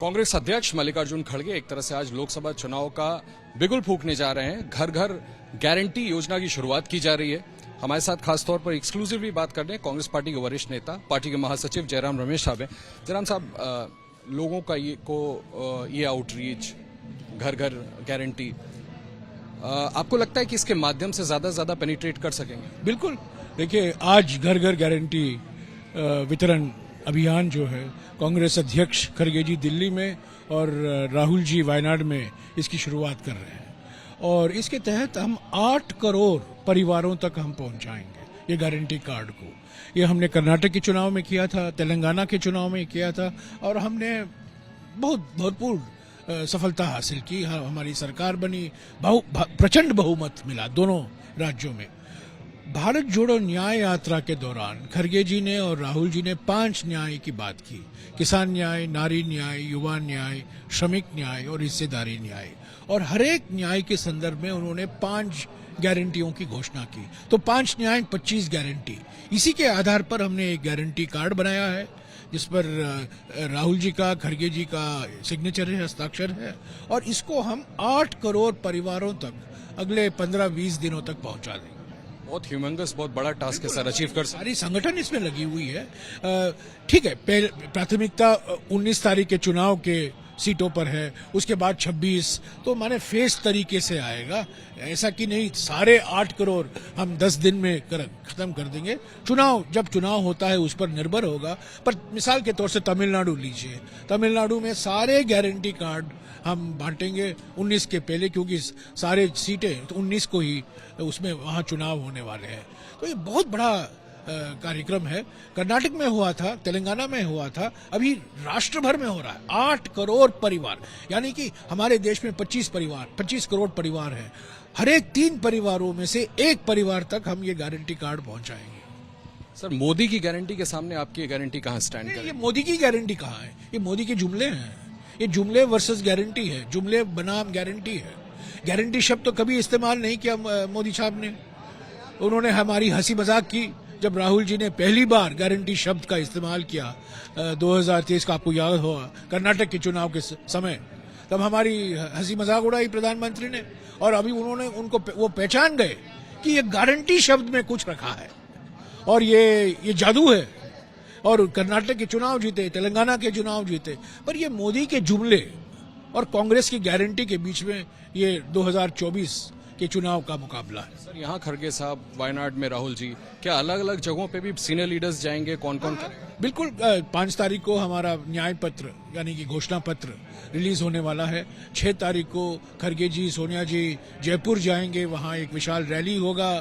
कांग्रेस अध्यक्ष मल्लिकार्जुन खड़गे एक तरह से आज लोकसभा चुनाव का बिगुल फूंकने जा रहे हैं। घर घर गारंटी योजना की शुरुआत की जा रही है। हमारे साथ खासतौर पर एक्सक्लूसिवली बात कर रहे हैं कांग्रेस पार्टी के वरिष्ठ नेता, पार्टी के महासचिव जयराम रमेश साहब हैं। जयराम साहब, लोगों का ये आउटरीच, घर घर गारंटी, आपको लगता है कि इसके माध्यम से ज्यादा पेनिट्रेट कर सकेंगे? बिल्कुल। देखिए, आज घर घर गारंटी वितरण अभियान जो है, कांग्रेस अध्यक्ष खड़गे जी दिल्ली में और राहुल जी वायनाड में इसकी शुरुआत कर रहे हैं और इसके तहत हम 8 करोड़ परिवारों तक हम पहुंचाएंगे ये गारंटी कार्ड को। ये हमने कर्नाटक के चुनाव में किया था, तेलंगाना के चुनाव में किया था और हमने बहुत भरपूर सफलता हासिल की। हमारी सरकार बनी, प्रचंड बहुमत मिला दोनों राज्यों में। भारत जोड़ो न्याय यात्रा के दौरान खड़गे जी ने और राहुल जी ने 5 न्याय की बात की: किसान न्याय, नारी न्याय, युवा न्याय, श्रमिक न्याय और हिस्सेदारी न्याय। और हर एक न्याय के संदर्भ में उन्होंने 5 गारंटियों की घोषणा की। तो 5 न्याय 25 गारंटी। इसी के आधार पर हमने एक गारंटी कार्ड बनाया है जिस पर राहुल जी का, खड़गे जी का सिग्नेचर है, हस्ताक्षर है और इसको हम 8 करोड़ परिवारों तक अगले 15-20 दिनों तक पहुंचा देंगे। बहुत ह्यूमंगस, बहुत बड़ा टास्क है सर, अचीव कर। सारी संगठन इसमें लगी हुई है। ठीक है, प्राथमिकता 19 तारीख के चुनाव के सीटों पर है, उसके बाद 26, तो माने फेस तरीके से आएगा। ऐसा कि नहीं सारे 8 करोड़ हम 10 दिन में खत्म कर देंगे। जब चुनाव होता है उस पर निर्भर होगा। पर मिसाल के तौर से तमिलनाडु लीजिए, तमिलनाडु में सारे गारंटी कार्ड हम बांटेंगे 19 के पहले, क्योंकि सारे सीटें तो 19 को ही उसमें वहां चुनाव होने वाले हैं। तो ये बहुत बड़ा कार्यक्रम है। कर्नाटक में हुआ था, तेलंगाना में हुआ था, अभी राष्ट्र भर में हो रहा है। 8 करोड़ परिवार, यानी कि हमारे देश में 25 करोड़ परिवार हैं। हर एक 3 परिवारों में से 1 परिवार तक हम ये गारंटी कार्ड पहुंचाएंगे। सर, मोदी की गारंटी के सामने आपकी गारंटी कहां स्टैंड करेगी? ये मोदी की गारंटी कहां है? ये मोदी के जुमले हैं। ये जुमले वर्सेस गारंटी है, जुमले बनाम गारंटी है। गारंटी शब्द तो कभी इस्तेमाल नहीं किया मोदी साहब ने। उन्होंने हमारी हंसी मजाक की जब राहुल जी ने पहली बार गारंटी शब्द का इस्तेमाल किया 2023 का, आपको याद होगा, कर्नाटक के चुनाव के समय। तब हमारी हंसी मजाक उड़ाई प्रधानमंत्री ने और अभी उन्होंने वो पहचान गए कि ये गारंटी शब्द में कुछ रखा है और ये जादू है। और कर्नाटक के चुनाव जीते, तेलंगाना के चुनाव जीते। पर ये मोदी के जुमले और कांग्रेस की गारंटी के बीच में ये 2024 के चुनाव का मुकाबला है। सर, यहाँ खड़गे साहब, वायनाड में राहुल जी, क्या अलग अलग जगहों पे भी सीनियर लीडर्स जाएंगे? कौन? बिल्कुल। 5 तारीख को हमारा न्याय पत्र यानी कि घोषणा पत्र रिलीज होने वाला है। 6 तारीख को खड़गे जी, सोनिया जी जयपुर जाएंगे, वहां एक विशाल रैली होगा।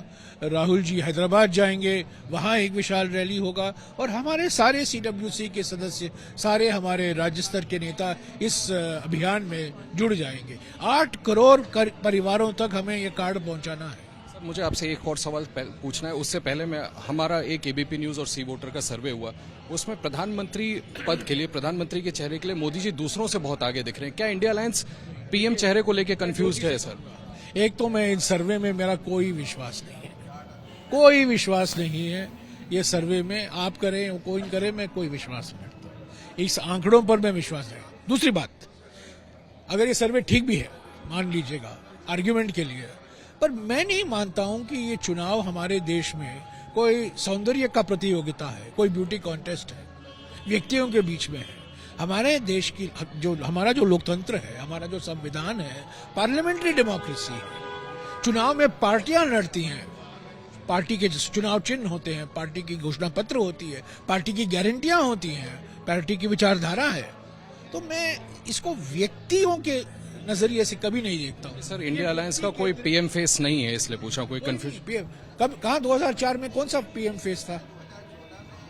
राहुल जी हैदराबाद जाएंगे, वहां एक विशाल रैली होगा। और हमारे सारे CWC के सदस्य, सारे हमारे राज्य स्तर के नेता इस अभियान में जुड़ जाएंगे। 8 करोड़ परिवारों तक हमें ये कार्ड पहुंचाना है। मुझे आपसे एक और सवाल पूछना है। उससे पहले हमारा एक ABP न्यूज और सी वोटर का सर्वे हुआ, उसमें प्रधानमंत्री पद के लिए, प्रधानमंत्री के चेहरे के लिए मोदी जी दूसरों से बहुत आगे दिख रहे हैं। क्या इंडिया अलायंस PM चेहरे को लेकर कंफ्यूज्ड है? सर, एक तो मैं इन सर्वे में मेरा कोई विश्वास नहीं है, कोई विश्वास नहीं है। ये सर्वे में आप करें, कोई करे, मैं कोई विश्वास नहीं रखता। इस आंकड़ों पर मैं विश्वास नहीं। दूसरी बात, अगर ये सर्वे ठीक भी है, मान लीजिएगा आर्ग्यूमेंट के लिए, पर मैं नहीं मानता हूं कि ये चुनाव हमारे देश में कोई सौंदर्य का प्रतियोगिता है, कोई ब्यूटी कॉन्टेस्ट है, व्यक्तियों के बीच में है। हमारे देश की हमारा जो लोकतंत्र है, हमारा जो संविधान है, पार्लियामेंट्री डेमोक्रेसी है। चुनाव में पार्टियां लड़ती हैं, पार्टी के चुनाव चिन्ह होते हैं, पार्टी की घोषणा पत्र होती है, पार्टी की गारंटियां होती हैं, पार्टी की विचारधारा है। तो मैं इसको व्यक्तियों के नजरिए से कभी नहीं देखता हूँ। सर, इंडिया अलायंस का कोई PM फेस नहीं है, इसलिए पूछा। कोई कंफ्यूजन? कहाँ 2004 में कौन सा PM फेस था?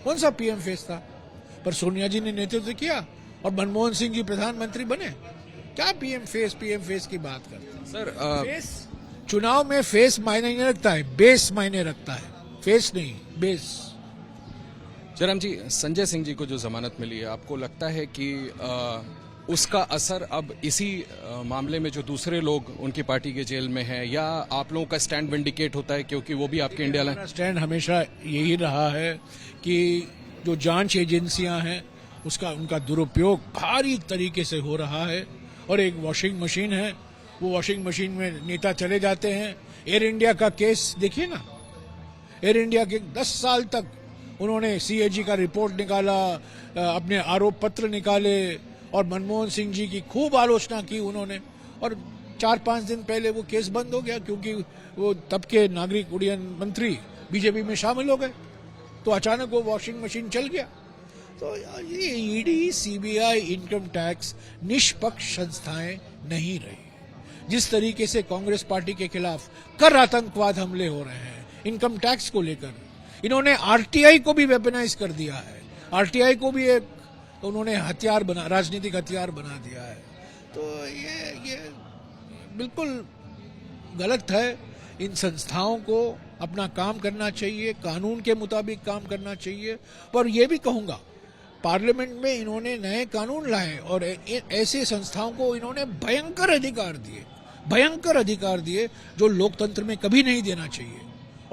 कौन सा PM फेस था? पर सोनिया जी ने नेतृत्व किया और मनमोहन सिंह जी प्रधानमंत्री बने। क्या PM फेस की बात करते हैं? सर, फेस चुनाव में फेस मायने नहीं रखता है, बेस मायने रखता है, फेस नहीं, बेस। जयराम जी, संजय सिंह जी को जो जमानत मिली है, आपको लगता है कि उसका असर अब इसी मामले में जो दूसरे लोग उनकी पार्टी के जेल में हैं, या आप लोगों का स्टैंड विंडिकेट होता है क्योंकि वो भी आपके इंडिया स्टैंड हमेशा यही रहा है कि जो जांच एजेंसियां हैं उसका उनका दुरुपयोग भारी तरीके से हो रहा है। और एक वॉशिंग मशीन है, वो वॉशिंग मशीन में नेता चले जाते हैं। एयर इंडिया का केस देखिए ना, एयर इंडिया के 10 साल तक उन्होंने सीएजी का रिपोर्ट निकाला, अपने आरोप पत्र निकाले और मनमोहन सिंह जी की खूब आलोचना की उन्होंने। और 4-5 दिन पहले वो केस बंद हो गया क्योंकि वो तब के नागरिक उड्डयन मंत्री बीजेपी में शामिल हो गए, तो अचानक वो वॉशिंग मशीन चल गया। तो ये ईडी, सीबीआई, इनकम टैक्स निष्पक्ष संस्थाएं नहीं रही। जिस तरीके से कांग्रेस पार्टी के खिलाफ कर आतंकवाद हमले हो रहे हैं, इनकम टैक्स को लेकर इन्होंने आरटीआई को भी वेपनाइज कर दिया है, आरटीआई को भी एक उन्होंने हथियार बना, राजनीतिक हथियार बना दिया है। तो ये बिल्कुल गलत है। इन संस्थाओं को अपना काम करना चाहिए, कानून के मुताबिक काम करना चाहिए। पर यह भी कहूंगा, पार्लियामेंट में इन्होंने नए कानून लाए और ऐसे संस्थाओं को इन्होंने भयंकर अधिकार दिए जो लोकतंत्र में कभी नहीं देना चाहिए।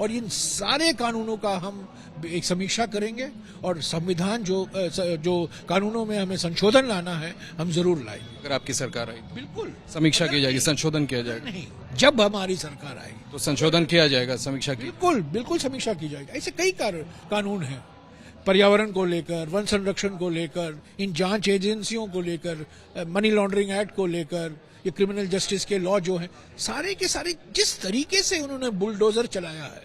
और इन सारे कानूनों का हम एक समीक्षा करेंगे और संविधान जो कानूनों में हमें संशोधन लाना है, हम जरूर लाएंगे। अगर आपकी सरकार आई बिल्कुल समीक्षा की जाएगी, संशोधन किया जाएगा। नहीं, जब हमारी सरकार आएगी तो संशोधन किया जाएगा, समीक्षा की। बिल्कुल समीक्षा की जाएगी। ऐसे कई कानून हैं, पर्यावरण को लेकर, वन संरक्षण को लेकर, इन जांच एजेंसियों को लेकर, मनी लॉन्ड्रिंग एक्ट को लेकर, ये क्रिमिनल जस्टिस के लॉ जो है, सारे के सारे जिस तरीके से उन्होंने बुलडोजर चलाया है।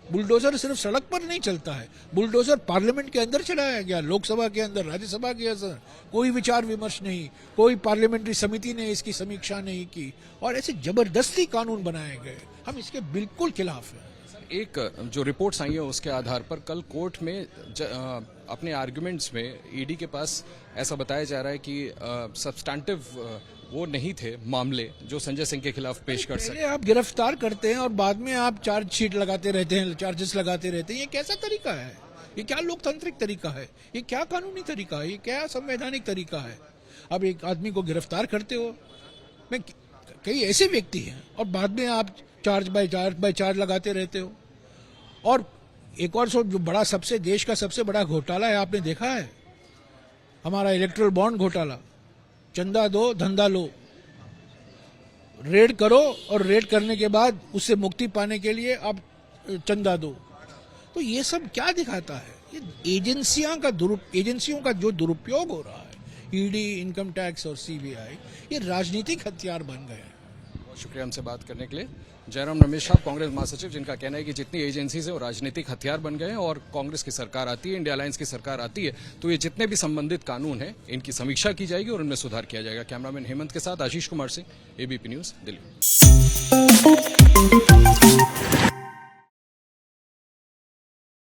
बुलडोजर सिर्फ सड़क पर नहीं चलता है, बुलडोजर पार्लियामेंट के अंदर चलाया गया, लोकसभा के अंदर, राज्यसभा के अंदर। कोई विचार विमर्श नहीं, कोई पार्लियामेंट्री समिति ने इसकी समीक्षा नहीं की और ऐसे जबरदस्ती कानून बनाए गए। हम इसके बिल्कुल खिलाफ हैं। एक जो रिपोर्ट्स आई है उसके आधार पर कल कोर्ट में अपने आर्गुमेंट्स में ईडी के पास ऐसा बताया जा रहा है कि सब्सटैंटिव वो नहीं थे मामले जो संजय सिंह के खिलाफ पेश कर सकते। आप गिरफ्तार करते हैं और बाद में आप चार्जशीट लगाते रहते हैं, चार्जेस लगाते रहते हैं। ये कैसा तरीका है? ये क्या लोकतांत्रिक तरीका है? ये क्या कानूनी तरीका है? ये क्या संवैधानिक तरीका है? अब एक आदमी को गिरफ्तार करते हो, मैं कई ऐसे व्यक्ति हैं और बाद में आप चार्ज बाय चार्ज लगाते रहते हो। और एक और जो बड़ा देश का सबसे बड़ा घोटाला है, आपने देखा है, हमारा इलेक्ट्रल बॉन्ड घोटाला। चंदा दो धंधा लो, रेड करो और रेड करने के बाद उससे मुक्ति पाने के लिए आप चंदा दो। तो ये सब क्या दिखाता है? ये एजेंसियों का जो दुरुपयोग हो रहा है, ईडी, इनकम टैक्स और सीबीआई, ये राजनीतिक हथियार बन गए हैं। बहुत शुक्रिया हमसे बात करने के लिए। जयराम रमेश साहब, कांग्रेस महासचिव, जिनका कहना है कि जितनी एजेंसी से वो राजनीतिक हथियार बन गए हैं और कांग्रेस की सरकार आती है, इंडिया अलायंस की सरकार आती है, तो ये जितने भी संबंधित कानून हैं इनकी समीक्षा की जाएगी और उनमें सुधार किया जाएगा। कैमरामैन हेमंत के साथ आशीष कुमार सिंह, एबीपी न्यूज, दिल्ली।